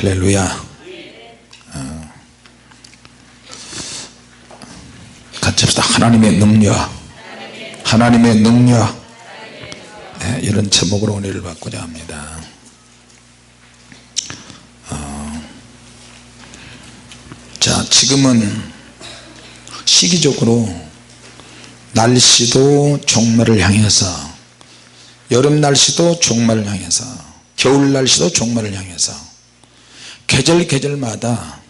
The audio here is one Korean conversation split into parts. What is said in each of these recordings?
할렐루야. 같이 합시다. 하나님의 능력, 하나님의 능력. 네, 이런 제목으로 은혜를 받고자 합니다. 자, 지금은 시기적으로 날씨도 종말을 향해서, 여름 날씨도 종말을 향해서, 겨울 날씨도 종말을 향해서 계절마다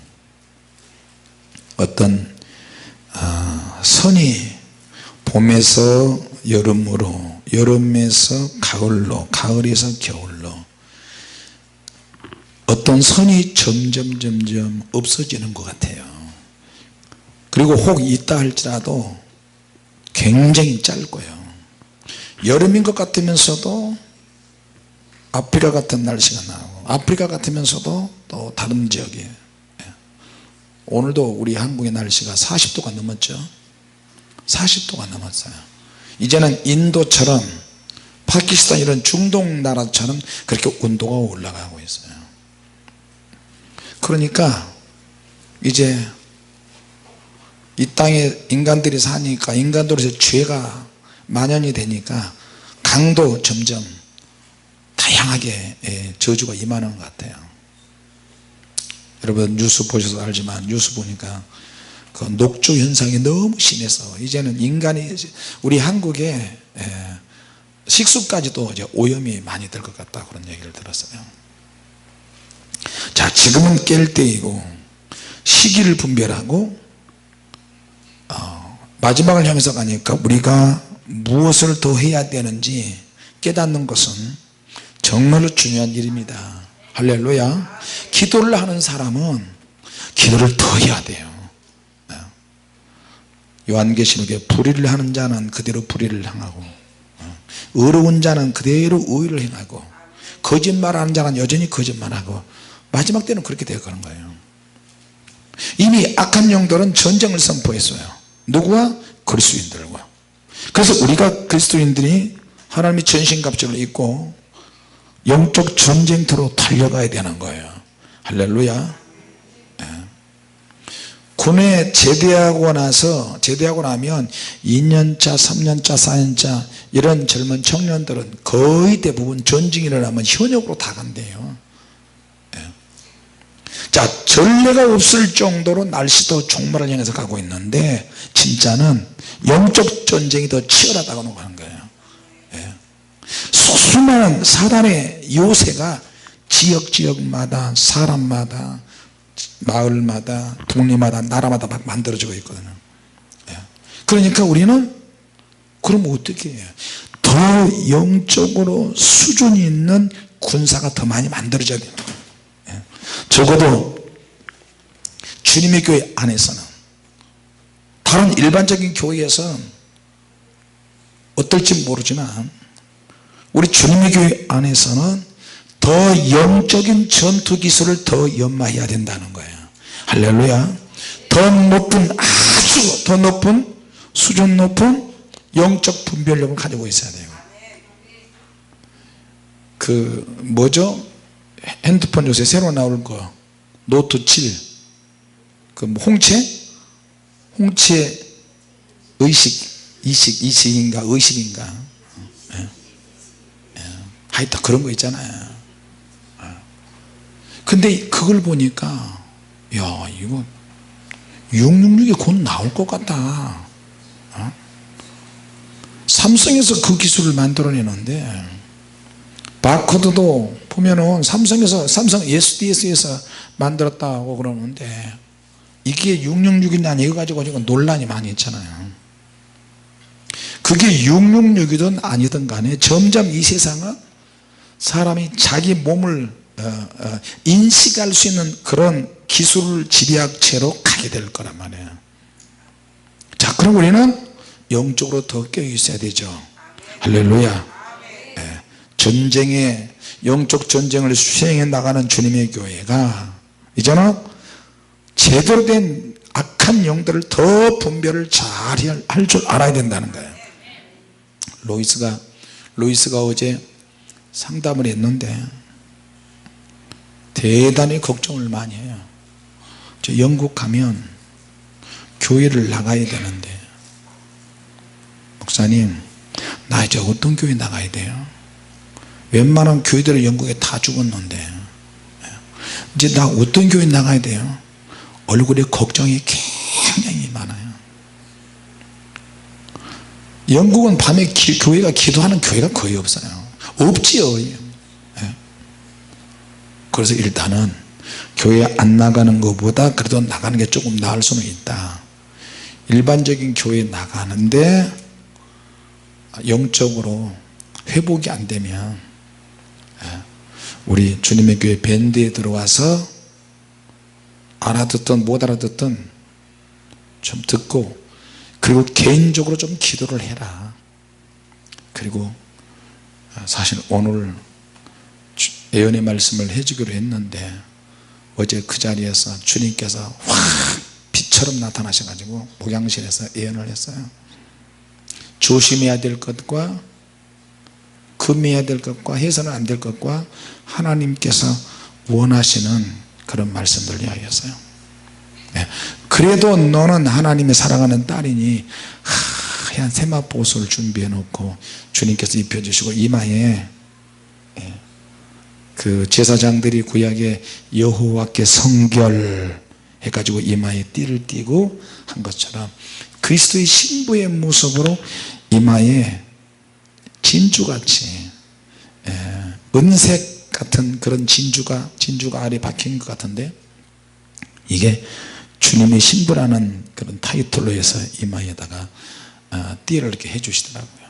어떤 선이 봄에서 여름으로, 여름에서 가을로, 가을에서 겨울로 어떤 선이 점점 없어지는 것 같아요. 그리고 혹 있다 할지라도 굉장히 짧고요. 여름인 것 같으면서도 아프리카 같은 날씨가 나오고, 아프리카 같으면서도 또 다른 지역에, 오늘도 우리 한국의 날씨가 40도가 넘었죠. 40도가 넘었어요. 이제는 인도처럼, 파키스탄 이런 중동 나라처럼 그렇게 온도가 올라가고 있어요. 그러니까 이제 이 땅에 인간들이 사니까, 인간들에서 죄가 만연이 되니까 강도 점점 다양하게 저주가 임하는 것 같아요. 여러분 뉴스 보셔서 알지만, 뉴스 보니까 그 녹조 현상이 너무 심해서 이제는 인간이, 우리 한국에 식수까지도 이제 오염이 많이 될 것 같다, 그런 얘기를 들었어요. 자, 지금은 깰 때이고 시기를 분별하고 마지막을 향해서 가니까 우리가 무엇을 더 해야 되는지 깨닫는 것은 정말로 중요한 일입니다. 할렐루야. 기도를 하는 사람은 기도를 더 해야 돼요. 요한계시록에 불의를 하는 자는 그대로 불의를 행하고, 의로운 자는 그대로 의를 행하고, 거짓말하는 자는 여전히 거짓말하고, 마지막 때는 그렇게 되어가는 거예요. 이미 악한 영들은 전쟁을 선포했어요. 누구와? 그리스도인들과. 그래서 우리가 그리스도인들이 하나님의 전신갑주를 입고 영적 전쟁터로 달려가야 되는 거예요. 할렐루야. 군에 제대하고 나면 2년차 3년차 4년차 이런 젊은 청년들은 거의 대부분 전쟁이 일어나면 현역으로 다 간대요. 자, 전례가 없을 정도로 날씨도 종말을 향해서 가고 있는데, 진짜는 영적 전쟁이 더 치열하다고 하는 거예요. 수많은 사단의 요새가 지역마다, 사람마다, 마을마다, 동네마다, 나라마다 막 만들어지고 있거든요. 그러니까 우리는 그럼 어떻게 해요? 더 영적으로 수준이 있는 군사가 더 많이 만들어져야 돼요. 적어도 주님의 교회 안에서는, 다른 일반적인 교회에서는 어떨지 모르지만 우리 주님의 교회 안에서는 더 영적인 전투 기술을 더 연마해야 된다는 거예요. 할렐루야. 더 높은, 아주 더 높은, 수준 높은 영적 분별력을 가지고 있어야 돼요. 그 뭐죠? 핸드폰 요새 새로 나올 거 노트 7, 그 홍채 이식인가 의식인가, 하여튼 그런 거 있잖아요. 근데 그걸 보니까 야, 이거 666이 곧 나올 것 같다. 삼성에서 그 기술을 만들어내는데, 바코드도 보면은 삼성 SDS에서 만들었다고 그러는데, 이게 666이냐 이거 가지고 지금 논란이 많이 있잖아요. 그게 666이든 아니든 간에 점점 이 세상은 사람이 자기 몸을 인식할 수 있는 그런 기술 집약체로 가게 될 거란 말이에요. 자, 그럼 우리는 영적으로 더 깨어 있어야 되죠. 할렐루야. 영적 전쟁을 수행해 나가는 주님의 교회가 이제는 제대로 된 악한 영들을 더 분별을 잘 할 줄 알아야 된다는 거예요. 로이스가 어제 상담을 했는데, 대단히 걱정을 많이 해요. 저 영국 가면 교회를 나가야 되는데, 목사님 나 이제 어떤 교회 나가야 돼요? 웬만한 교회들은 영국에 다 죽었는데 이제 나 어떤 교회 나가야 돼요? 얼굴에 걱정이 굉장히 많아요. 영국은 밤에 교회가 기도하는 교회가 거의 없어요. 없지요. 그래서 일단은 교회 안 나가는 것보다 그래도 나가는 게 조금 나을 수는 있다. 일반적인 교회 나가는데 영적으로 회복이 안 되면 우리 주님의 교회 밴드에 들어와서 알아듣든 못 알아듣든 좀 듣고, 그리고 개인적으로 좀 기도를 해라. 그리고 사실 오늘 예언의 말씀을 해주기로 했는데 어제 그 자리에서 주님께서 확 빛처럼 나타나셔가지고 목양실에서 예언을 했어요. 조심해야 될 것과 금해야 될 것과 해서는 안 될 것과 하나님께서 원하시는 그런 말씀들 이야기했어요. 그래도 너는 하나님의 사랑하는 딸이니 하얀 세마포옷을 준비해 놓고 주님께서 입혀주시고 이마에 그 제사장들이 구약에 여호와께 성결 해가지고 이마에 띠를 띠고 한 것처럼 그리스도의 신부의 모습으로 이마에 진주같이 은색 같은 그런 진주가 아래 박힌 것 같은데, 이게 주님의 신부라는 그런 타이틀로 해서 이마에다가 띠를 이렇게 해주시더라고요.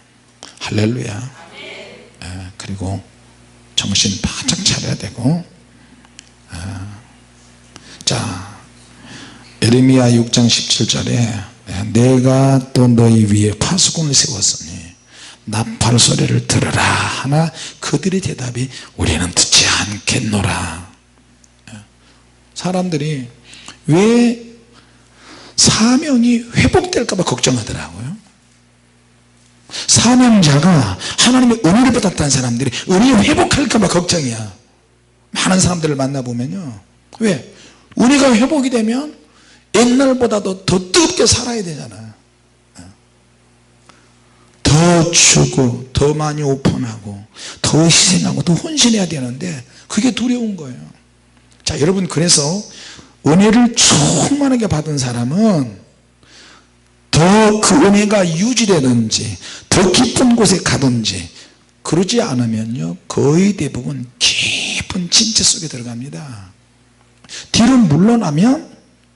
할렐루야. 그리고 정신 바짝 차려야 되고, 자 예레미야 6장 17절에 내가 또 너희 위에 파수꾼을 세웠으니 나팔 소리를 들으라 하나 그들의 대답이 우리는 듣지 않겠노라. 사람들이 왜 사명이 회복될까 봐 걱정하더라고요. 사명자가 하나님의 은혜를 받았다는 사람들이 은혜 회복할까 봐 걱정이야. 많은 사람들을 만나보면요, 왜? 은혜가 회복이 되면 옛날보다도 더 뜨겁게 살아야 되잖아요. 더 주고 더 많이 오픈하고 더 희생하고 더 헌신해야 되는데 그게 두려운 거예요. 자 여러분, 그래서 은혜를 충만하게 받은 사람은 더 그 은혜가 유지되든지 더 깊은 곳에 가든지, 그러지 않으면요 거의 대부분 깊은 진체 속에 들어갑니다. 뒤로 물러나면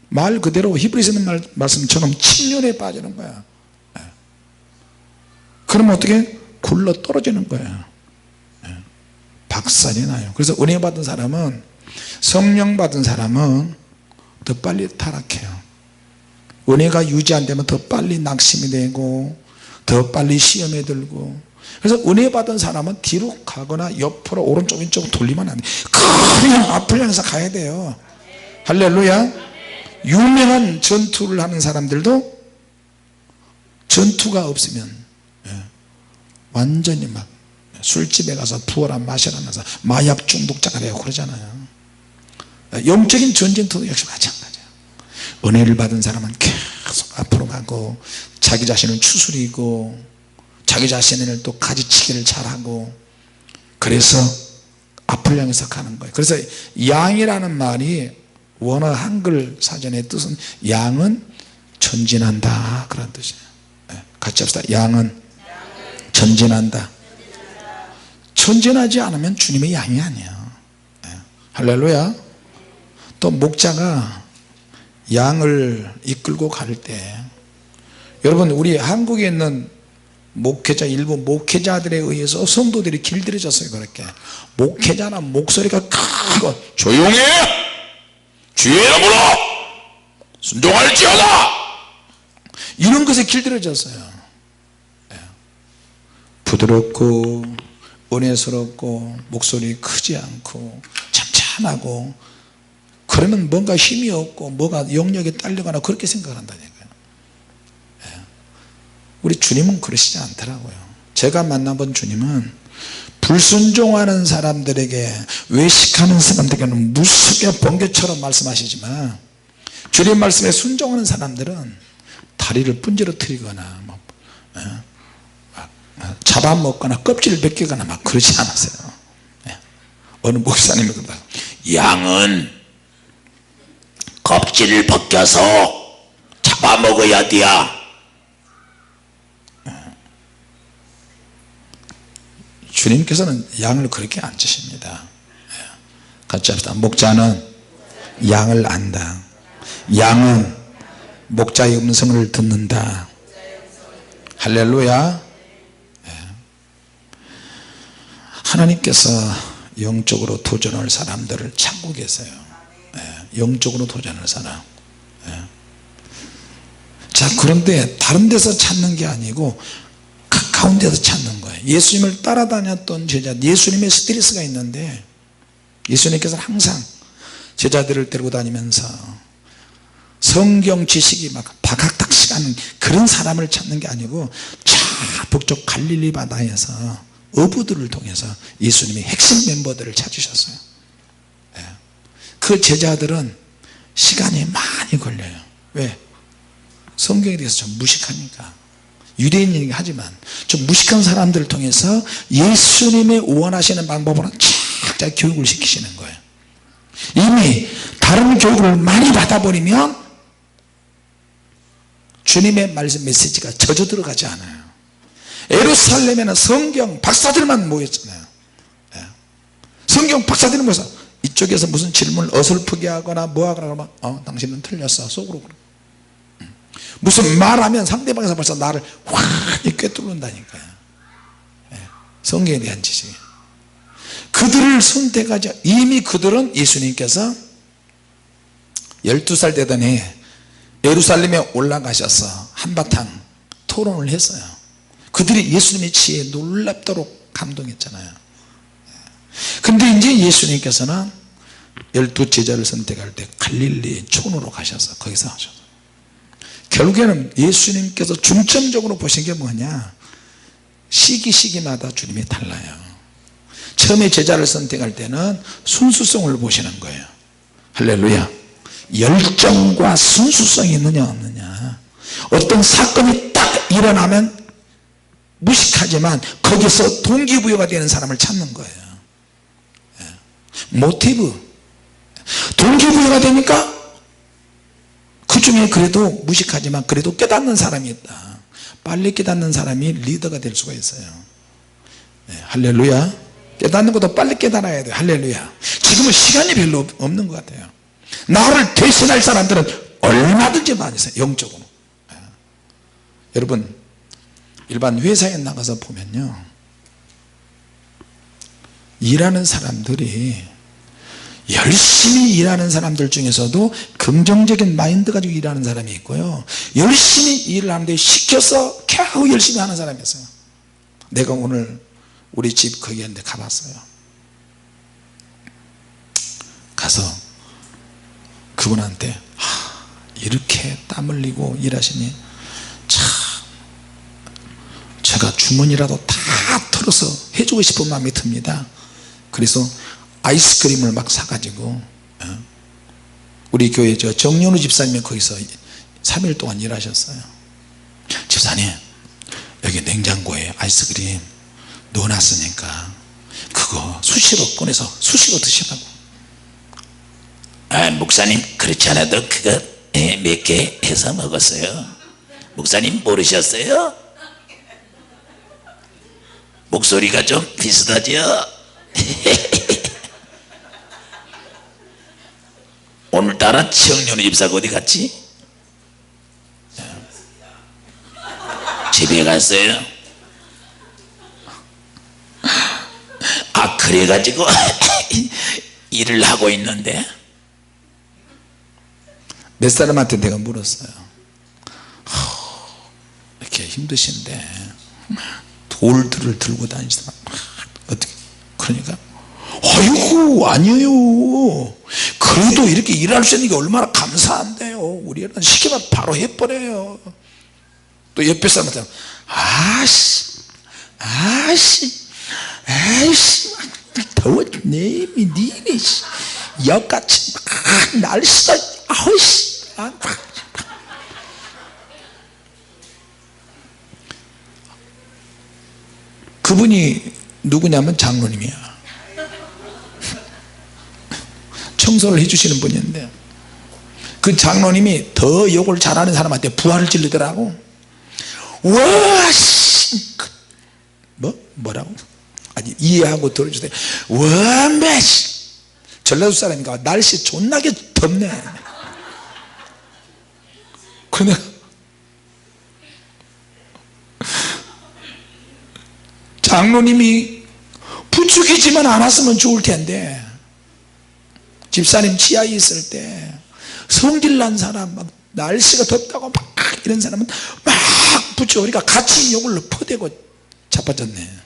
말 그대로 히브리서 있는 말씀처럼 침륜에 빠지는 거야. 그러면 어떻게? 굴러 떨어지는 거예요. 박살이 나요. 그래서 은혜 받은 사람은, 성령 받은 사람은 더 빨리 타락해요. 은혜가 유지 안 되면 더 빨리 낙심이 되고 더 빨리 시험에 들고. 그래서 은혜 받은 사람은 뒤로 가거나 옆으로 오른쪽 왼쪽 돌리면 안 돼. 그냥 앞을 향해서 가야 돼요. 할렐루야. 유명한 전투를 하는 사람들도 전투가 없으면 완전히 막 술집에 가서 부어라 마시라면서 마약 중독자가 되고 그러잖아요. 영적인 전쟁터도 역시 마찬가지예요. 은혜를 받은 사람은 계속 앞으로 가고 자기 자신을 추스리고 자기 자신을 또 가지치기를 잘하고, 그래서 앞을 향해서 가는 거예요. 그래서 양이라는 말이 원어 한글 사전의 뜻은 양은 전진한다 그런 뜻이에요. 같이 합시다. 양은 전진한다. 전진하지 않으면 주님의 양이 아니에요. 할렐루야. 또 목자가 양을 이끌고 갈 때, 여러분 우리 한국에 있는 목회자, 일부 목회자들에 의해서 성도들이 길들여졌어요. 그렇게 목회자는 목소리가 크고 조용해, 주의 이름으로 순종할지어다, 이런 것에 길들여졌어요. 부드럽고 은혜스럽고 목소리 크지 않고 참찬하고 그러면 뭔가 힘이 없고 뭐가 영역에 딸려가나 그렇게 생각한다니까요. 우리 주님은 그러시지 않더라고요. 제가 만나본 주님은 불순종하는 사람들에게, 외식하는 사람들에게는 무섭게 번개처럼 말씀하시지만 주님 말씀에 순종하는 사람들은 다리를 분지러뜨리거나 잡아먹거나 껍질을 벗기거나 막 그러지 않았어요. 어느 목사님이 그러다, 양은 껍질을 벗겨서 잡아먹어야 돼야. 주님께서는 양을 그렇게 안 치십니다. 같이 합시다. 목자는 양을 안다. 양은 목자의 음성을 듣는다. 할렐루야. 하나님께서 영적으로 도전할 사람들을 찾고 계세요. 영적으로 도전할 사람. 자, 그런데 다른 데서 찾는 게 아니고 가까운 데서 찾는 거예요. 예수님을 따라다녔던 제자, 예수님의 스트레스가 있는데 예수님께서는 항상 제자들을 데리고 다니면서 성경 지식이 막 박학다식하는 그런 사람을 찾는 게 아니고 저 북쪽 갈릴리 바다에서 어부들을 통해서 예수님의 핵심 멤버들을 찾으셨어요. 그 제자들은 시간이 많이 걸려요. 왜? 성경에 대해서 좀 무식하니까. 유대인이긴 하지만 좀 무식한 사람들을 통해서 예수님의 원하시는 방법으로 착착 교육을 시키시는 거예요. 이미 다른 교육을 많이 받아버리면 주님의 말씀 메시지가 젖어 들어가지 않아요. 예루살렘에는 성경 박사들만 모였잖아요. 성경 박사들은 모여서 이쪽에서 무슨 질문을 어설프게 하거나 뭐하거나 그러면 당신은 틀렸어 속으로. 무슨 말하면 상대방에서 벌써 나를 확 꿰뚫는다니까요. 성경에 대한 지식. 그들을 선택하자. 이미 그들은 예수님께서 12살 되던 해 예루살렘에 올라가셔서 한바탕 토론을 했어요. 그들이 예수님의 지혜에 놀랍도록 감동했잖아요. 근데 이제 예수님께서는 12제자를 선택할 때 갈릴리 촌으로 가셔서 거기서 하셨어요. 결국에는 예수님께서 중점적으로 보신 게 뭐냐, 시기마다 주님이 달라요. 처음에 제자를 선택할 때는 순수성을 보시는 거예요. 할렐루야. 열정과 순수성이 있느냐 없느냐. 어떤 사건이 딱 일어나면 무식하지만 거기서 동기부여가 되는 사람을 찾는 거예요. 모티브. 동기부여가 되니까 그 중에 그래도 무식하지만 그래도 깨닫는 사람이 있다. 빨리 깨닫는 사람이 리더가 될 수가 있어요. 할렐루야. 깨닫는 것도 빨리 깨달아야 돼요. 할렐루야. 지금은 시간이 별로 없는 것 같아요. 나를 대신할 사람들은 얼마든지 많이 있어요. 영적으로. 여러분 일반 회사에 나가서 보면요, 일하는 사람들이 열심히 일하는 사람들 중에서도 긍정적인 마인드 가지고 일하는 사람이 있고요, 열심히 일을 하는데 시켜서 겨우 열심히 하는 사람이 있어요. 내가 오늘 우리 집 거기 한데 가봤어요. 가서 그분한테 이렇게 땀 흘리고 일하시니 참 제가 주머니라도 다 털어서 해주고 싶은 마음이 듭니다. 그래서 아이스크림을 막 사가지고, 우리 교회 저 정연우 집사님이 거기서 3일 동안 일하셨어요. 집사님 여기 냉장고에 아이스크림 넣어놨으니까 그거 수시로 꺼내서 수시로 드시라고. 목사님 그렇지 않아도 그거 몇 개 해서 먹었어요. 목사님 모르셨어요? 목소리가 좀 비슷하죠? 오늘따라 정연우 집사가 어디 갔지? 집에 갔어요? 그래가지고 일을 하고 있는데 몇 사람한테 내가 물었어요. 이렇게 힘드신데 돌들을 들고 다니시다 어떻게, 그러니까 아이고 아니에요, 그래도 이렇게 일할 수 있는 게 얼마나 감사한데요, 우리는 시키면 바로 해버려요. 또 옆에 사람한테 아씨 에이씨 더워 죽네 니네 역같이 막 날씨가 아우씨 그분이 누구냐면 장로님이야. 청소를 해주시는 분인데 그 장로님이 더 욕을 잘하는 사람한테 부활을 찔르더라고. 와씨 뭐라고? 아니 이해하고 들어주세요. 와매 전라도 사람이니까 날씨 존나게 덥네. 그래 장로님이 부추기지만 않았으면 좋을 텐데 집사님 치아에 있을 때 성질난 사람 막 날씨가 덥다고 막 이런 사람은 막 부추고 그러니까 같이 욕을 퍼대고 자빠졌네.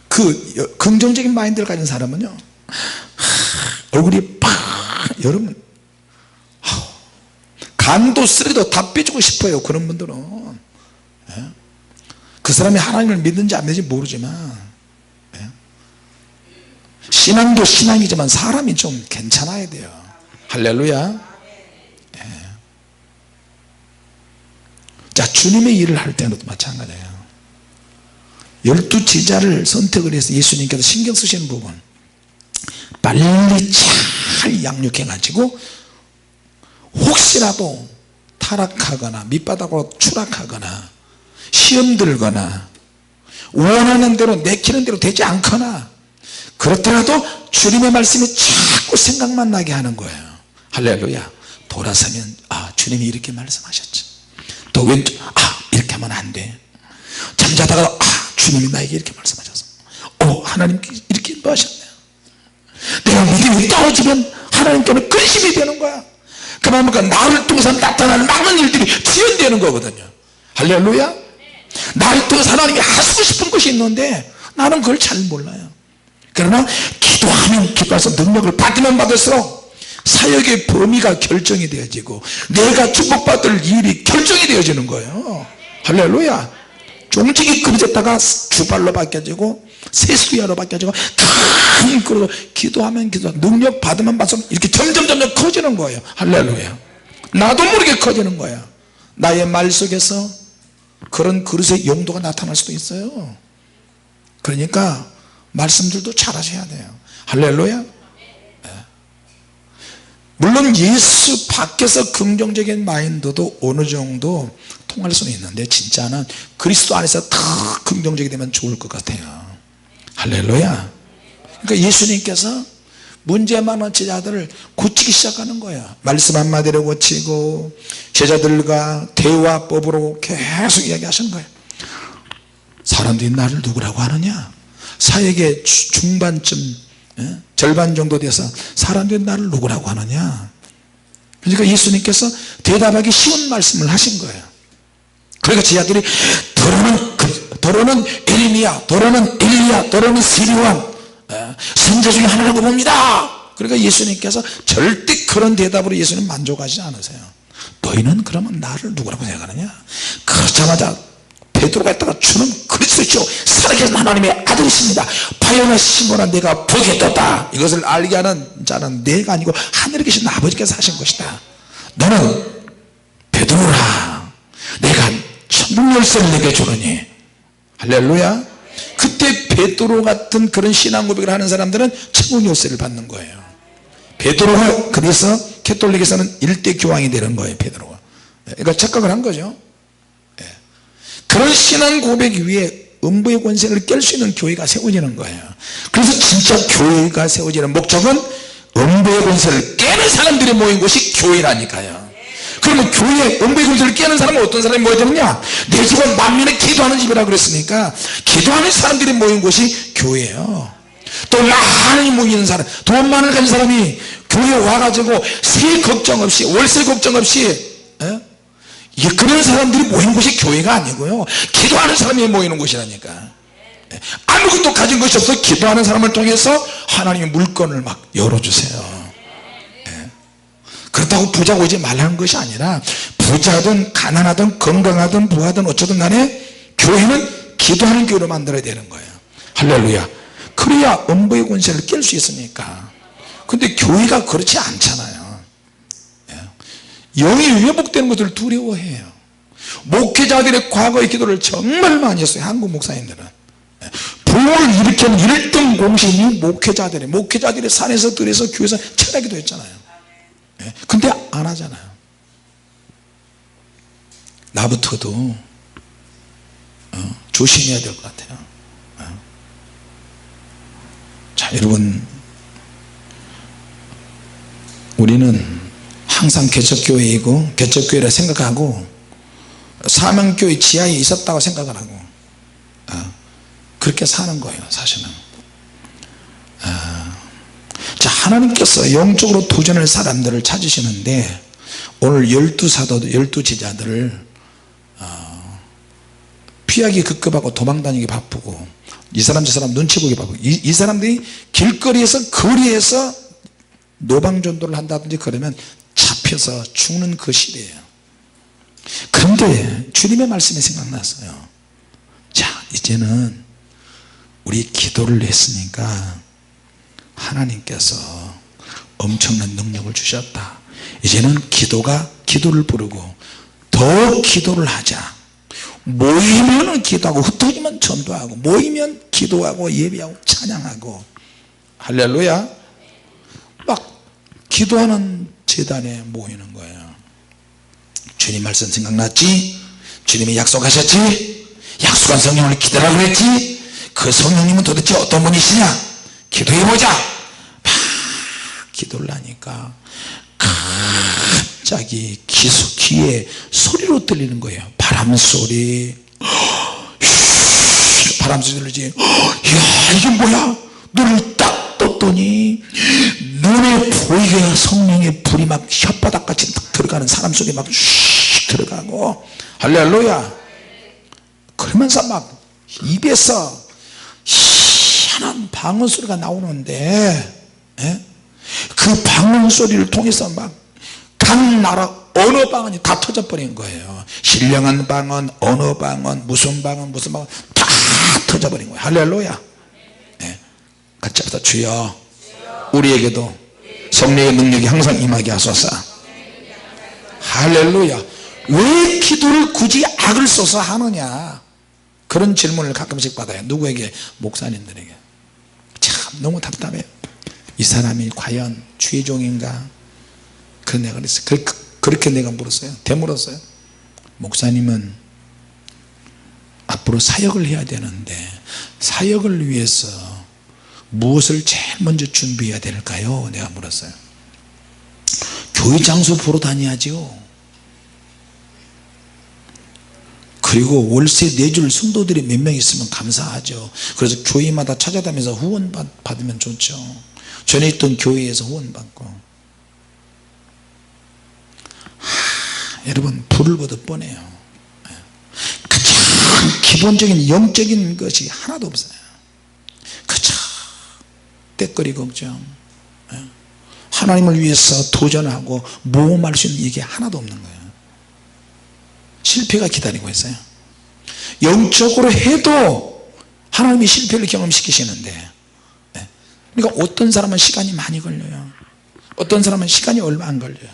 그 긍정적인 마인드를 가진 사람은요 얼굴이 팍 여러분 간도 쓰레도 다 빼주고 싶어요. 그런 분들은 그 사람이 하나님을 믿는지 안 믿는지 모르지만 신앙도 신앙이지만 사람이 좀 괜찮아야 돼요. 할렐루야. 자 주님의 일을 할 때는 마찬가지예요. 12제자를 선택을 해서 예수님께서 신경 쓰시는 부분 빨리 잘 양육해 가지고 혹시라도 타락하거나 밑바닥으로 추락하거나 시험 들거나 원하는 대로 내키는 대로 되지 않거나 그렇더라도 주님의 말씀이 자꾸 생각만 나게 하는 거예요. 할렐루야. 돌아서면 주님이 이렇게 말씀하셨지. 또 왼쪽 이렇게 하면 안 돼. 잠자다가 주님이 나에게 이렇게 말씀하셨어. 하나님 이렇게 인도하셨네요. 내가 믿음이 떨어지면 하나님께는 근심이 되는 거야. 그러니까 나를 통해서 나타나는 많은 일들이 지연되는 거거든요. 할렐루야. 나를 통해서 하나님이 하시고 싶은 것이 있는데 나는 그걸 잘 몰라요. 그러나 기도하면 기도해서 능력을 받으면 받을수록 사역의 범위가 결정이 되어지고 내가 축복받을 일이 결정이 되어지는 거예요. 할렐루야. 종직이 끊어졌다가 주발로 바뀌어지고 세수야로 바뀌어지고 큰 그릇으로 기도하면 능력 받으면 받으면 이렇게 점점 커지는 거예요. 할렐루야. 나도 모르게 커지는 거야. 나의 말 속에서 그런 그릇의 용도가 나타날 수도 있어요. 그러니까 말씀들도 잘 하셔야 돼요. 할렐루야. 물론 예수 밖에서 긍정적인 마인드도 어느 정도 통할 수는 있는데 진짜는 그리스도 안에서 더 긍정적이 되면 좋을 것 같아요. 할렐루야. 그러니까 예수님께서 문제 많은 제자들을 고치기 시작하는 거예요. 말씀 한마디로 고치고 제자들과 대화법으로 계속 이야기하시는 거예요. 사람들이 나를 누구라고 하느냐. 사역의 중반쯤 절반 정도 돼서 사람들이 나를 누구라고 하느냐. 그러니까 예수님께서 대답하기 쉬운 말씀을 하신 거예요. 그러니까 제자들이 더러는 에리미야, 더러는 엘리야, 더러는 시리완 선지 중에 하나라고 봅니다. 그러니까 예수님께서 절대 그런 대답으로 예수님 만족하지 않으세요. 너희는 그러면 나를 누구라고 생각하느냐. 그러자마자 베드로가 있다가 주는 그리스도시요 살아계신 하나님의 아들이십니다. 바요나 시몬아 내가 복이 떴다. 이것을 알게 하는 자는 내가 아니고 하늘에 계신 아버지께서 하신 것이다. 너는 베드로라. 내가 천국 열쇠를 내게 주느니. 할렐루야. 그때 베드로 같은 그런 신앙 고백을 하는 사람들은 천국 열쇠를 받는 거예요. 베드로가 그래서 캐톨릭에서는 일대 교황이 되는 거예요. 베드로가. 그러니까 착각을 한 거죠. 그런 신앙 고백 위에 음부의 권세를 깰 수 있는 교회가 세워지는 거예요. 그래서 진짜 교회가 세워지는 목적은 음부의 권세를 깨는 사람들이 모인 곳이 교회라니까요. 그러면 교회에 음부의 권세를 깨는 사람은 어떤 사람이 모여야 되느냐. 내 집은 만민의 기도하는 집이라고 그랬으니까 기도하는 사람들이 모인 곳이 교회예요. 또 많이 모이는 사람, 돈 많은 가진 사람이 교회에 와가지고 세 걱정 없이 월세 걱정 없이 그런 사람들이 모인 곳이 교회가 아니고요. 기도하는 사람이 모이는 곳이라니까. 아무것도 가진 것이 없어 기도하는 사람을 통해서 하나님의 물건을 막 열어주세요. 그렇다고 부자가 오지 말라는 것이 아니라 부자든 가난하든 건강하든 부하든 어쩌든 간에 교회는 기도하는 교회로 만들어야 되는 거예요. 할렐루야. 그래야 음부의 권세를 깰 수 있으니까. 근데 교회가 그렇지 않잖아요. 영이 회복되는 것을 두려워해요. 목회자들의 과거의 기도를 정말 많이 했어요. 한국 목사님들은 부흥을 일으키는 1등 공신이 목회자들의 산에서 들에서 교회에서 철학기도 했잖아요. 근데 안 하잖아요. 나부터도 조심해야 될 것 같아요. 자, 여러분, 우리는 항상 개척교회이고 개척교회라 생각하고 사명교회 지하에 있었다고 생각을 하고 그렇게 사는 거예요. 사실은. 자, 하나님께서 영적으로 도전할 사람들을 찾으시는데 오늘 12사도들 12제자들을 피하기 급급하고 도망다니기 바쁘고 이 사람 저 사람 눈치 보기 바쁘고 이 사람들이 길거리에서 거리에서 노방전도를 한다든지 그러면 잡혀서 죽는 그 시대예요. 그런데 주님의 말씀이 생각났어요. 자, 이제는 우리 기도를 했으니까 하나님께서 엄청난 능력을 주셨다. 이제는 기도를 부르고 더 기도를 하자. 모이면 기도하고 흩어지면 전도하고 모이면 기도하고 예배하고 찬양하고 할렐루야. 막 기도하는 제단에 모이는 거예요. 주님 말씀 생각났지? 주님이 약속하셨지? 약속한 성령을 기다리라고 그랬지? 그 성령님은 도대체 어떤 분이시냐? 기도해보자. 막 기도를 하니까 갑자기 귀에 소리로 들리는 거예요. 바람소리. 바람소리 들리지. 이야, 이게 뭐야? 눈을 딱 떴더니 눈에 보이게 성령의 불이 막 혓바닥같이 딱 들어가는 사람 속에 막 슉 들어가고 할렐루야. 그러면서 막 입에서 희한한 방언 소리가 나오는데 그 방언 소리를 통해서 막 각 나라 언어 방언이 다 터져버린 거예요. 신령한 방언, 언어 방언, 무슨 방언 다 터져버린 거예요. 할렐루야. 같이 합시다. 주여, 우리에게도 성령의 능력이 항상 임하게 하소서. 할렐루야. 왜 기도를 굳이 악을 써서 하느냐, 그런 질문을 가끔씩 받아요. 누구에게? 목사님들에게. 참 너무 답답해요. 이 사람이 과연 주의 종인가? 그런 내가 그랬어요. 그렇게 내가 물었어요. 되물었어요. 목사님은 앞으로 사역을 해야 되는데 사역을 위해서 무엇을 제일 먼저 준비해야 될까요? 내가 물었어요. 교회 장소 보러 다녀야죠. 그리고 월세 내줄 성도들이 몇 명 있으면 감사하죠. 그래서 교회마다 찾아다니면서 후원 받으면 좋죠. 전에 있던 교회에서 후원 받고. 여러분, 불을 보듯 뻔해요. 가장 기본적인 영적인 것이 하나도 없어요. 그저 때거리 걱정, 하나님을 위해서 도전하고 모험할 수 있는 이게 하나도 없는 거예요. 실패가 기다리고 있어요. 영적으로 해도 하나님이 실패를 경험시키시는데, 그러니까 어떤 사람은 시간이 많이 걸려요. 어떤 사람은 시간이 얼마 안 걸려요.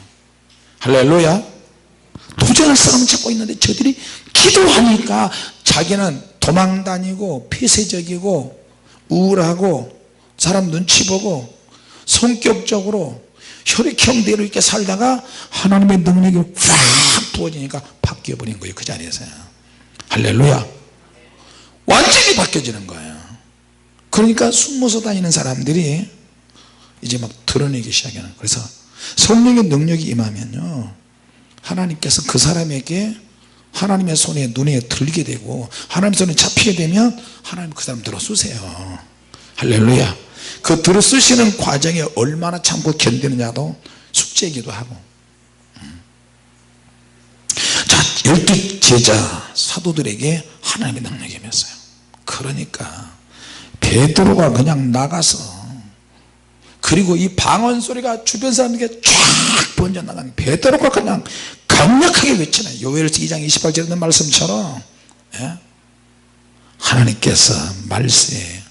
할렐루야. 도전할 사람은 찾고 있는데 저들이 기도하니까 자기는 도망다니고 폐쇄적이고 우울하고 사람 눈치 보고 성격적으로 혈액형대로 이렇게 살다가 하나님의 능력이 확 부어지니까 바뀌어버린 거예요. 그 자리에서요. 할렐루야. 완전히 바뀌어지는 거예요. 그러니까 숨어서 다니는 사람들이 이제 막 드러내기 시작하는. 그래서 성령의 능력이 임하면요, 하나님께서 그 사람에게 하나님의 손에 눈에 들리게 되고 하나님의 손에 잡히게 되면 하나님 그 사람 들어 쓰세요. 할렐루야. 그 들어 쓰시는 과정에 얼마나 참고 견디느냐도 숙제이기도 하고. 자, 12제자 사도들에게 하나님의 능력이 임했어요. 그러니까 베드로가 그냥 나가서, 그리고 이 방언 소리가 주변 사람에게 쫙 번져나가는, 베드로가 그냥 강력하게 외치는, 요엘서 2장 28절에 있는 말씀처럼 하나님께서 말세에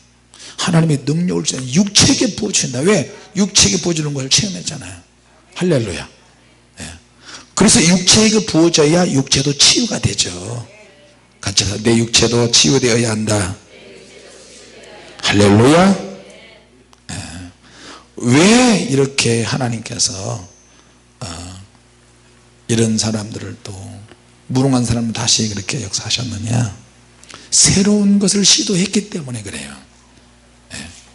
하나님의 능력을 육체에게 부어주신다. 왜? 육체에게 부어주는 걸 체험했잖아요. 할렐루야. 그래서 육체에게 부어져야 육체도 치유가 되죠. 같이 내 육체도 치유되어야 한다. 할렐루야. 왜 이렇게 하나님께서 이런 사람들을 또 무능한 사람을 다시 그렇게 역사하셨느냐? 새로운 것을 시도했기 때문에 그래요.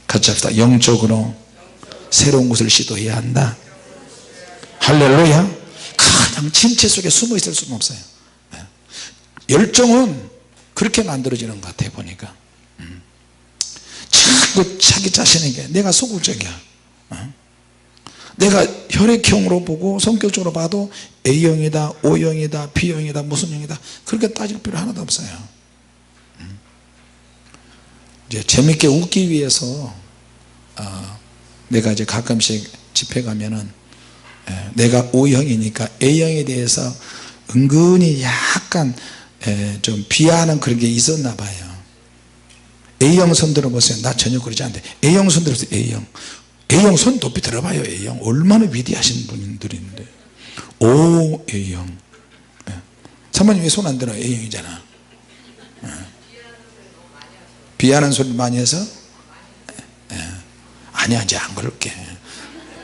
같이 합시다. 영적으로 새로운 것을 시도해야 한다. 할렐루야. 그냥 침체 속에 숨어 있을 수는 없어요. 열정은 그렇게 만들어지는 것 같아요. 보니까 자꾸 자기 자신에게 내가 소극적이야. 내가 혈액형으로 보고 성격적으로 봐도 A형이다 O형이다 B형이다 무슨 형이다 그렇게 따질 필요 하나도 없어요. 이제 재밌게 웃기 위해서 내가 이제 가끔씩 집회 가면은 내가 O형이니까 A형에 대해서 은근히 약간 좀 비하하는 그런 게 있었나 봐요. A형 손 들어보세요. 나 전혀 그러지 않는데 A형 손 들어보세요. A형 손 높이 들어봐요. A형 얼마나 위대하신 분들인데. 오 A형. 사모님 왜 손 안 들어요? A형이잖아. 비하는 소리 많이 해서 아니야 이제 안 그럴게.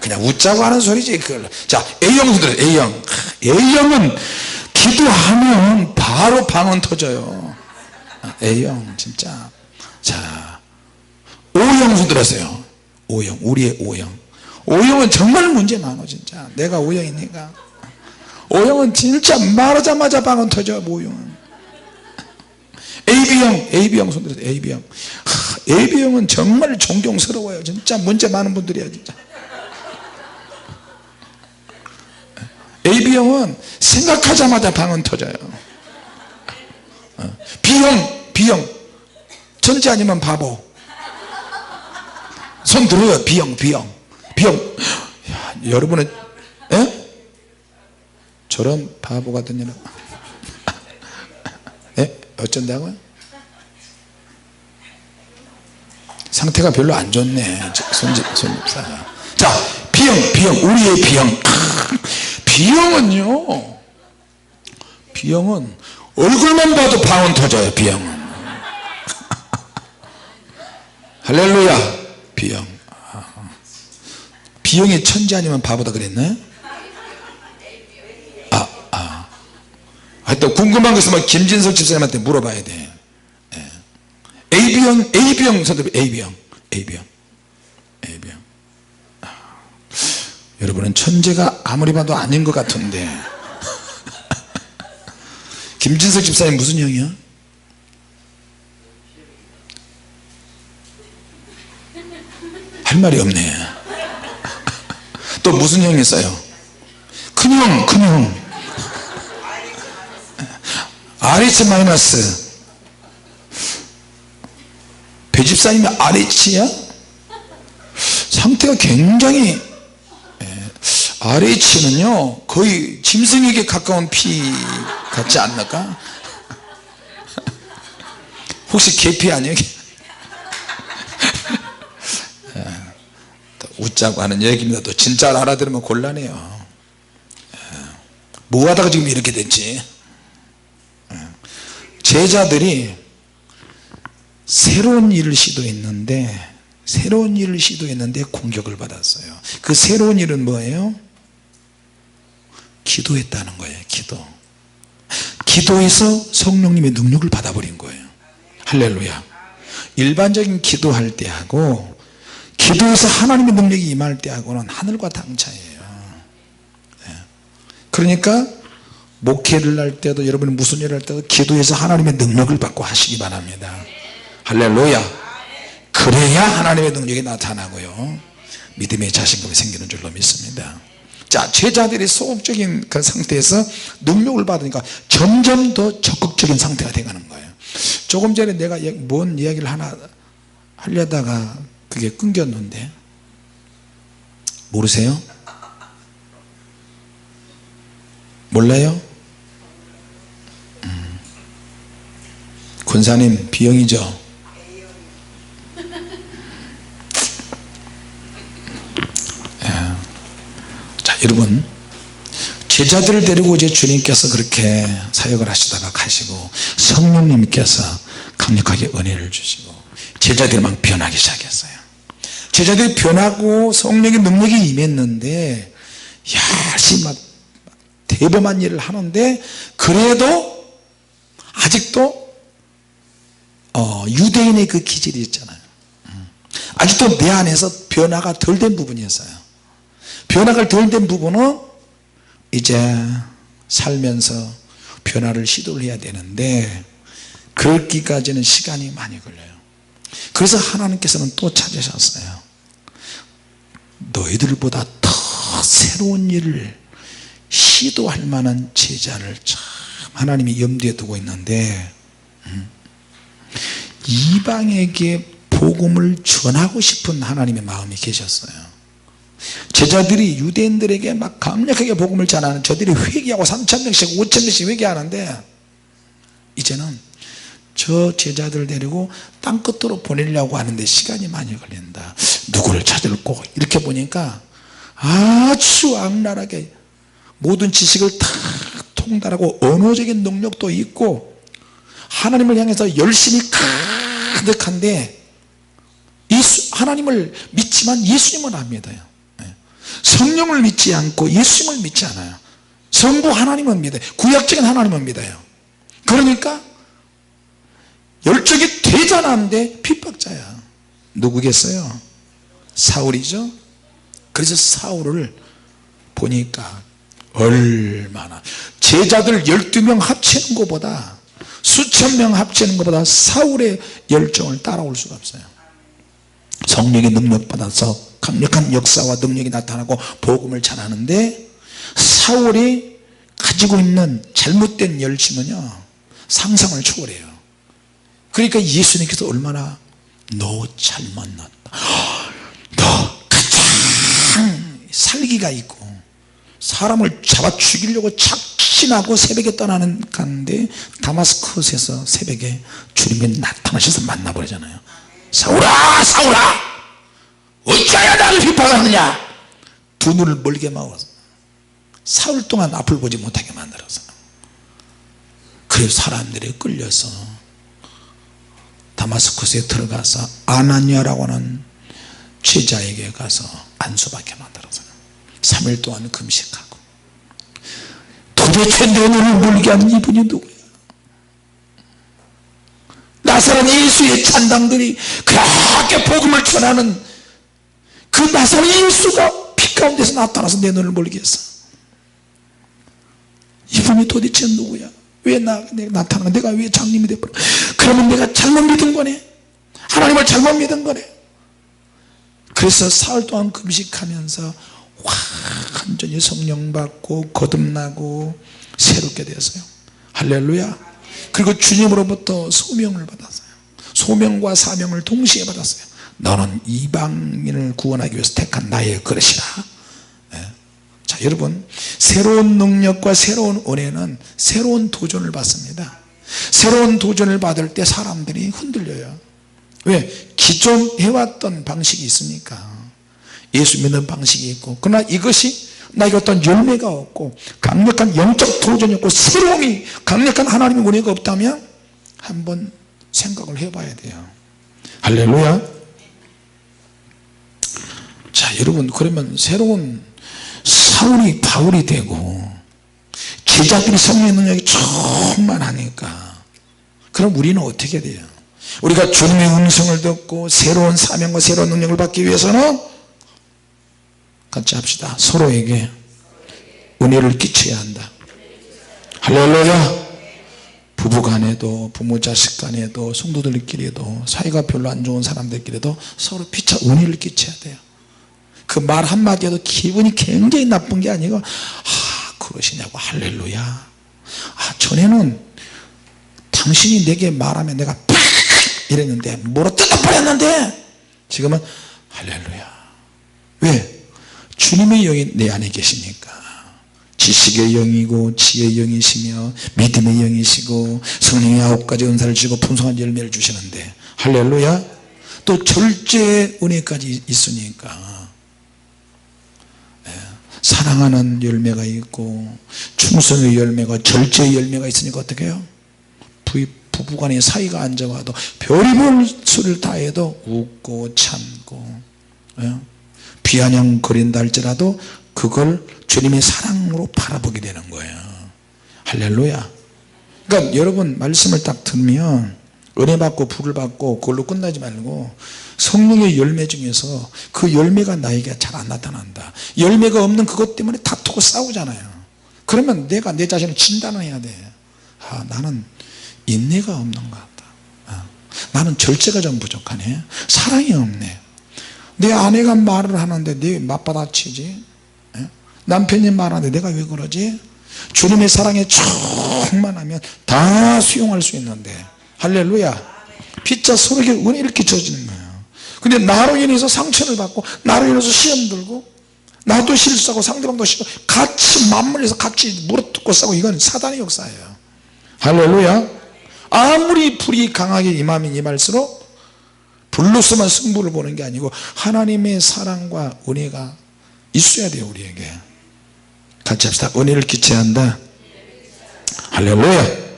그냥 웃자고 하는 소리지 그걸. 자 A형 손 들어요. A형은 기도하면 바로 방언 터져요. A형 진짜. 자 O형 손 들었어요. O형 우리의 O형은 정말 문제 많아. 진짜 내가 O형이니까. O형은 진짜 말하자마자 방언 터져. O형은 AB형 손 들었어요. AB형은 정말 존경스러워요. 진짜 문제 많은 분들이야 진짜. AB형은 생각하자마자 방언 터져요. B형 천재 아니면 바보. 손 들어요. B형. 야, 여러분은 저런 바보 같은 년은 어쩐다고요? 상태가 별로 안 좋네 손집사가. 자 B형 우리의 B형은 얼굴만 봐도 방언 터져요. B형은 할렐루야. B형이 천재 아니면 바보다 그랬나요? 하여튼 궁금한 거 있으면 김진석 집사님한테 물어봐야 돼. AB형 선생님. AB형. 여러분은 천재가 아무리 봐도 아닌 것 같은데 김진석 집사님 무슨 형이야? 할 말이 없네. 또 무슨 형이 있어요? 큰형 RH 마이너스. 배집사님이 RH야? 상태가 굉장히 RH는요 거의 짐승에게 가까운 피 같지 않을까? 혹시 계피 아니에요? 웃자고 하는 얘기입니다. 또 진짜를 알아들으면 곤란해요. 뭐 하다가 지금 이렇게 됐지? 제자들이 새로운 일을 시도했는데 공격을 받았어요. 그 새로운 일은 뭐예요? 기도했다는 거예요. 기도해서 성령님의 능력을 받아버린 거예요. 할렐루야. 일반적인 기도할 때하고 기도해서 하나님의 능력이 임할 때하고는 하늘과 땅 차이예요. 그러니까 목회를 할 때도 여러분이 무슨 일을 할 때도 기도해서 하나님의 능력을 받고 하시기 바랍니다. 할렐루야. 그래야 하나님의 능력이 나타나고요 믿음의 자신감이 생기는 줄로 믿습니다. 자, 제자들이 소극적인 그 상태에서 능력을 받으니까 점점 더 적극적인 상태가 돼가는 거예요. 조금 전에 내가 뭔 이야기를 하나 하려다가 그게 끊겼는데 모르세요? 몰라요? 권사님 B형이죠. 자, 여러분, 제자들을 데리고 이제 주님께서 그렇게 사역을 하시다가 가시고 성령님께서 강력하게 은혜를 주시고 제자들이 막 변하기 시작했어요. 제자들이 변하고 성령의 능력이 임했는데 열심히 막 대범한 일을 하는데, 그래도 아직도 유대인의 그 기질이 있잖아요. 아직도 내 안에서 변화가 덜 된 부분이 있어요. 변화가 덜 된 부분은 이제 살면서 변화를 시도를 해야 되는데, 그렇기까지는 시간이 많이 걸려요. 그래서 하나님께서는 또 찾으셨어요. 너희들보다 더 새로운 일을 시도할 만한 제자를 참 하나님이 염두에 두고 있는데, 이방에게 복음을 전하고 싶은 하나님의 마음이 계셨어요. 제자들이 유대인들에게 막 강력하게 복음을 전하는, 저들이 회개하고 3,000명씩 5,000명씩 회개하는데, 이제는 저 제자들 데리고 땅끝으로 보내려고 하는데 시간이 많이 걸린다. 누구를 찾을꼬? 이렇게 보니까 아주 악랄하게 모든 지식을 다 통달하고 언어적인 능력도 있고 하나님을 향해서 열심히 가득한데, 하나님을 믿지만 예수님은 안 믿어요. 성령을 믿지 않고 예수님을 믿지 않아요. 성부 하나님은 믿어요. 구약적인 하나님은 믿어요. 그러니까 열정이 대단한데 핍박자야. 누구겠어요? 사울이죠. 그래서 사울을 보니까 얼마나, 제자들 12명 합치는 것보다, 수천 명 합치는 것보다 사울의 열정을 따라올 수가 없어요. 성령의 능력 받아서 강력한 역사와 능력이 나타나고 복음을 전하는데, 사울이 가지고 있는 잘못된 열심은요 상상을 초월해요. 그러니까 예수님께서 얼마나, 너 잘 만났다, 너 가장 살기가 있고 사람을 잡아 죽이려고 작심하고 새벽에 떠나는 가는데, 다마스커스에서 새벽에 주님이 나타나셔서 만나버리잖아요. 사울아 사울아 어찌하여 나를 비판하느냐. 두 눈을 멀게 막아서 사흘 동안 앞을 보지 못하게 만들어서, 그래서 사람들이 끌려서 다마스커스에 들어가서 아나니아라고 하는 제자에게 가서 안수받게 만들어서 3일 동안 금식하고, 도대체 내 눈을 멀게 한 이분이 누구야? 나사렛 예수의 찬당들이 그렇게 복음을 전하는 그 나사렛 예수가 빛 가운데서 나타나서 내 눈을 멀게 했어. 이분이 도대체 누구야? 왜 내가 나타나는, 내가 왜 장님이 돼버려? 그러면 내가 잘못 믿은 거네, 하나님을 잘못 믿은 거네. 그래서 사흘 동안 금식하면서 완전히 성령 받고 거듭나고 새롭게 되었어요. 할렐루야. 그리고 주님으로부터 소명을 받았어요. 소명과 사명을 동시에 받았어요. 너는 이방인을 구원하기 위해서 택한 나의 그릇이라. 자, 여러분, 새로운 능력과 새로운 은혜는 새로운 도전을 받습니다. 새로운 도전을 받을 때 사람들이 흔들려요. 왜? 기존 해왔던 방식이 있으니까. 예수 믿는 방식이 있고, 그러나 이것이 나에게 어떤 열매가 없고 강력한 영적 도전이 없고 새로움이, 강력한 하나님의 은혜가 없다면 한번 생각을 해봐야 돼요. 할렐루야. 자, 여러분, 그러면 새로운 사울이 바울이 되고 제자들이 성령의 능력이 충만하니까, 그럼 우리는 어떻게 돼요? 우리가 주님의 음성을 듣고 새로운 사명과 새로운 능력을 받기 위해서는 같이 합시다. 서로에게 은혜를 끼쳐야 한다. 할렐루야. 부부간에도, 부모 자식 간에도, 성도들끼리도, 사이가 별로 안 좋은 사람들끼리도 서로 피차 은혜를 끼쳐야 돼요. 그 말 한마디에도 기분이 굉장히 나쁜 게 아니고, 그러시냐고, 할렐루야. 전에는 당신이 내게 말하면 내가 팍 이랬는데, 뭐로 뜯어버렸는데, 지금은 할렐루야. 왜? 주님의 영이 내 안에 계시니까 지식의 영이고 지혜의 영이시며 믿음의 영이시고 성령의 9가지 은사를 주시고 풍성한 열매를 주시는데 할렐루야. 또 절제의 은혜까지 있으니까 사랑하는 열매가 있고 충성의 열매가 절제의 열매가 있으니까 어떻게 해요? 부부간의 사이가 안 좋아도 별의별 소리를 다 해도 웃고 참고 비아냥거린다 할지라도 그걸 주님의 사랑으로 바라보게 되는 거예요. 할렐루야. 그러니까 여러분 말씀을 딱 들으면 은혜 받고 불을 받고 그걸로 끝나지 말고 성령의 열매 중에서 그 열매가 나에게 잘 안 나타난다. 열매가 없는 그것 때문에 다투고 싸우잖아요. 그러면 내가 내 자신을 진단해야 돼. 나는 인내가 없는 것 같다. 나는 절제가 좀 부족하네. 사랑이 없네. 내 아내가 말을 하는데 내 맞받아치지. 남편이 말하는데 내가 왜 그러지? 주님의 사랑에 충만하면 다 수용할 수 있는데 할렐루야. 피자 서로에게 은혜를 끼쳐주는 거예요. 근데 나로 인해서 상처를 받고 나로 인해서 시험 들고 나도 실수하고 상대방도 실수하고 같이 맞물려서 같이 물어뜯고 싸우고 이건 사단의 역사예요. 할렐루야. 아무리 불이 강하게 임하면 임할수록 불로서만 승부를 보는 게 아니고 하나님의 사랑과 은혜가 있어야 돼요. 우리에게 같이 합시다. 은혜를 끼쳐야 한다. 할렐루야.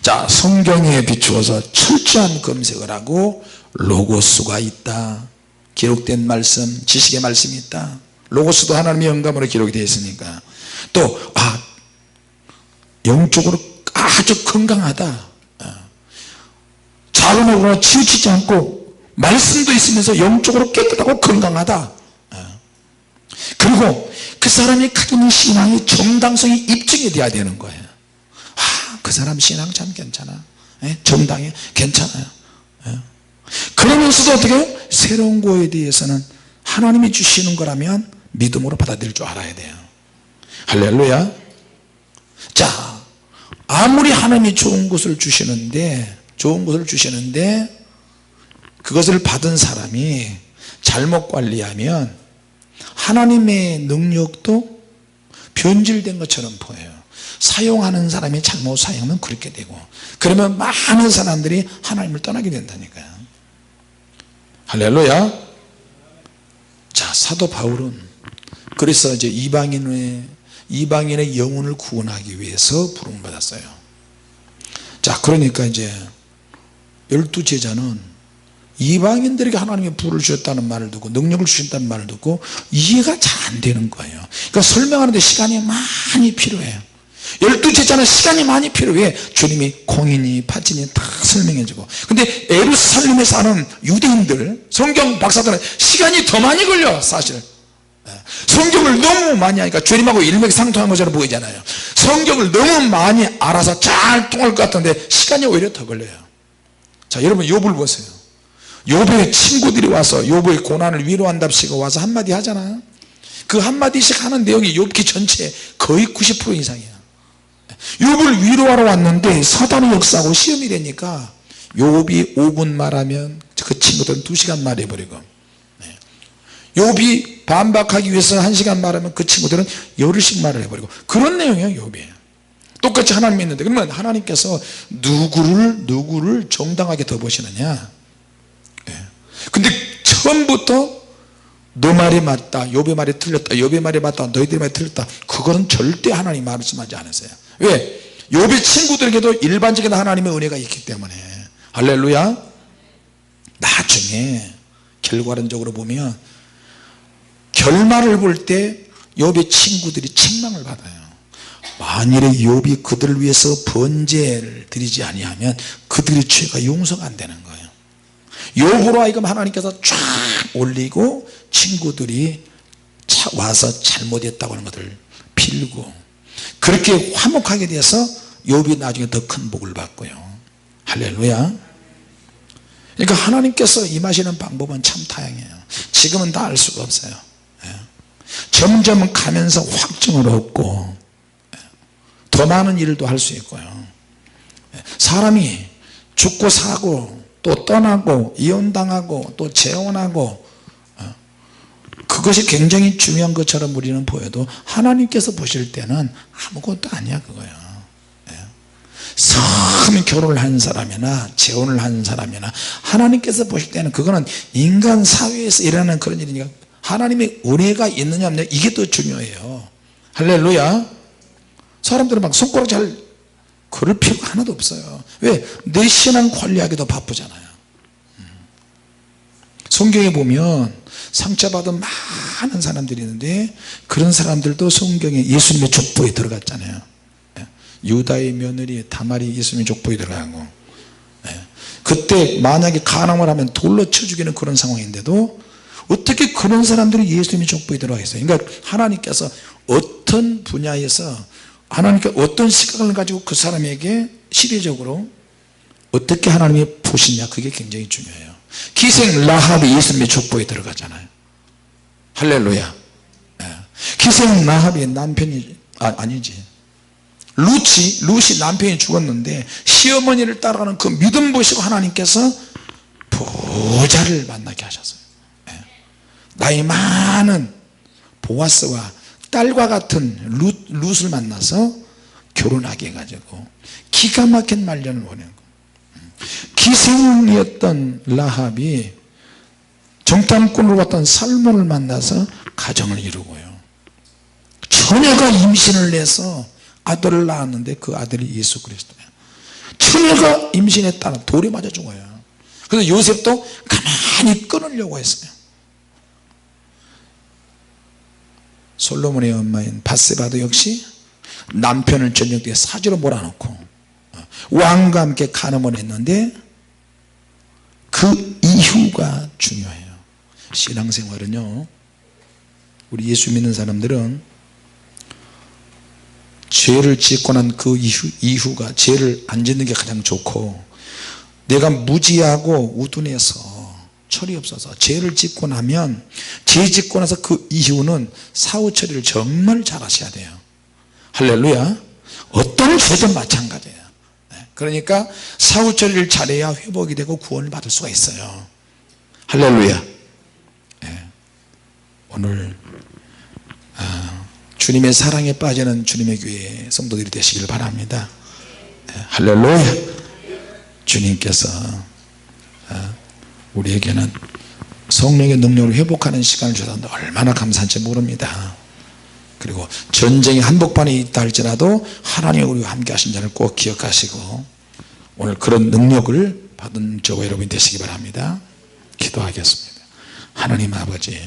자, 성경에 비추어서 철저한 검색을 하고 로고스가 있다. 기록된 말씀, 지식의 말씀이 있다. 로고스도 하나님의 영감으로 기록이 되어 있으니까 또 영적으로 아주 건강하다. 자금으로 치우치지 않고 말씀도 있으면서 영적으로 깨끗하고 건강하다. 그리고 그 사람이 가지는 신앙의 정당성이 입증이 돼야 되는 거예요. 그 사람 신앙 참 괜찮아. 정당해. 괜찮아요. 그러면서도 어떻게 해요? 새로운 거에 대해서는 하나님이 주시는 거라면 믿음으로 받아들일 줄 알아야 돼요. 할렐루야. 자, 아무리 하나님이 좋은 것을 주시는데 그것을 받은 사람이 잘못 관리하면 하나님의 능력도 변질된 것처럼 보여요. 사용하는 사람이 잘못 사용하면 그렇게 되고 그러면 많은 사람들이 하나님을 떠나게 된다니까요. 할렐루야. 자, 사도 바울은 그래서 이제 이방인의 영혼을 구원하기 위해서 부름을 받았어요. 자, 그러니까 이제 12제자는 이방인들에게 하나님의 불을 주셨다는 말을 듣고 능력을 주신다는 말을 듣고 이해가 잘 안 되는 거예요. 그러니까 설명하는데 시간이 많이 필요해요. 12제자는 시간이 많이 필요해. 주님이 공인이 파진이 다 설명해주고. 근데 예루살렘에 사는 유대인들 성경 박사들은 시간이 더 많이 걸려. 사실 성경을 너무 많이 하니까 주님하고 일맥상통한 것처럼 보이잖아요. 성경을 너무 많이 알아서 잘 통할 것 같은데 시간이 오히려 더 걸려요. 자, 여러분 욥을 보세요. 욥의 친구들이 와서 욥의 고난을 위로한답시고 와서 한마디 하잖아요. 그 한마디씩 하는 내용이 욥기 전체 거의 90% 이상이야. 욥을 위로하러 왔는데 사단의 역사하고 시험이 되니까 욥이 5분 말하면 그 친구들은 2시간 말해버리고, 욥이 반박하기 위해서 1시간 말하면 그 친구들은 열흘씩 말을 해버리고, 그런 내용이에요. 욥이 똑같이 하나님이 있는데 그러면 하나님께서 누구를 정당하게 더 보시느냐. 근데 처음부터 너 말이 맞다, 욥의 말이 틀렸다, 욥의 말이 맞다, 너희들의 말이 틀렸다, 그거는 절대 하나님 말씀하지 않으세요. 왜? 욥의 친구들에게도 일반적인 하나님의 은혜가 있기 때문에. 할렐루야. 나중에 결과론적으로 보면 결말을 볼 때 욥의 친구들이 책망을 받아요. 만일에 욥이 그들을 위해서 번제를 드리지 아니하면 그들의 죄가 용서가 안 되는 거예요. 욥으로 하여금 하나님께서 쫙 올리고 친구들이 와서 잘못했다고 하는 것을 빌고 그렇게 화목하게 돼서 욥이 나중에 더 큰 복을 받고요. 할렐루야. 그러니까 하나님께서 임하시는 방법은 참 다양해요. 지금은 다 알 수가 없어요. 점점 가면서 확증을 얻고 더 많은 일도 할 수 있고요. 사람이 죽고 사고 또 떠나고 이혼당하고 또 재혼하고 그것이 굉장히 중요한 것처럼 우리는 보여도 하나님께서 보실 때는 아무것도 아니야 그거야. 처음 결혼을 한 사람이나 재혼을 한 사람이나 하나님께서 보실 때는 그거는 인간 사회에서 일어나는 그런 일이니까 하나님의 은혜가 있느냐 없느냐 이게 더 중요해요. 할렐루야. 사람들은 막 손가락 잘 그럴 필요가 하나도 없어요. 왜? 내 신앙 관리하기도 바쁘잖아요. 성경에 보면 상처받은 많은 사람들이 있는데 그런 사람들도 성경에 예수님의 족보에 들어갔잖아요. 유다의 며느리 다말이 예수님의 족보에 들어가고, 그때 만약에 간음을 하면 돌로 쳐 죽이는 그런 상황인데도 어떻게 그런 사람들이 예수님의 족보에 들어가 있어요. 그러니까 하나님께서 어떤 분야에서 하나님께서 어떤 시각을 가지고 그 사람에게 시대적으로 어떻게 하나님이 보시냐 그게 굉장히 중요해요. 기생 라합이 예수님의 족보에 들어가잖아요. 할렐루야. 기생 라합의 남편이 아니지 룻이 남편이 죽었는데 시어머니를 따라가는 그 믿음 보시고 하나님께서 부자를 만나게 하셨어요. 나이 많은 보아스와 딸과 같은 룻을 만나서 결혼하게 해가지고 기가 막힌 말년을 보내고, 기생이었던 라합이 정탐꾼으로 왔던 살몬을 만나서 가정을 이루고요, 처녀가 임신을 해서 아들을 낳았는데 그 아들이 예수 그리스도예요. 처녀가 임신에 따라 돌에 맞아 죽어요. 그래서 요셉도 가만히 끊으려고 했어요. 솔로몬의 엄마인 밧세바도 역시 남편을 저녁에 사지로 몰아넣고 왕과 함께 간음을 했는데 그 이유가 중요해요. 신앙생활은요, 우리 예수 믿는 사람들은 죄를 짓고 난 그 이후가 죄를 안 짓는 게 가장 좋고, 내가 무지하고 우둔해서 철이 없어서 죄를 짓고 나면 죄 짓고 나서 그 이후는 사후 처리를 정말 잘 하셔야 돼요. 할렐루야. 어떤 죄도 마찬가지예요. 그러니까 사후 처리를 잘해야 회복이 되고 구원을 받을 수가 있어요. 할렐루야. 오늘 주님의 사랑에 빠지는 주님의 교회 성도들이 되시길 바랍니다. 할렐루야. 주님께서 우리에게는 성령의 능력으로 회복하는 시간을 주셨는데 얼마나 감사한지 모릅니다. 그리고 전쟁이 한복판에 있다 할지라도 하나님이 우리와 함께 하신 자를 꼭 기억하시고 오늘 그런 능력을 받은 저와 여러분이 되시기 바랍니다. 기도하겠습니다. 하나님 아버지,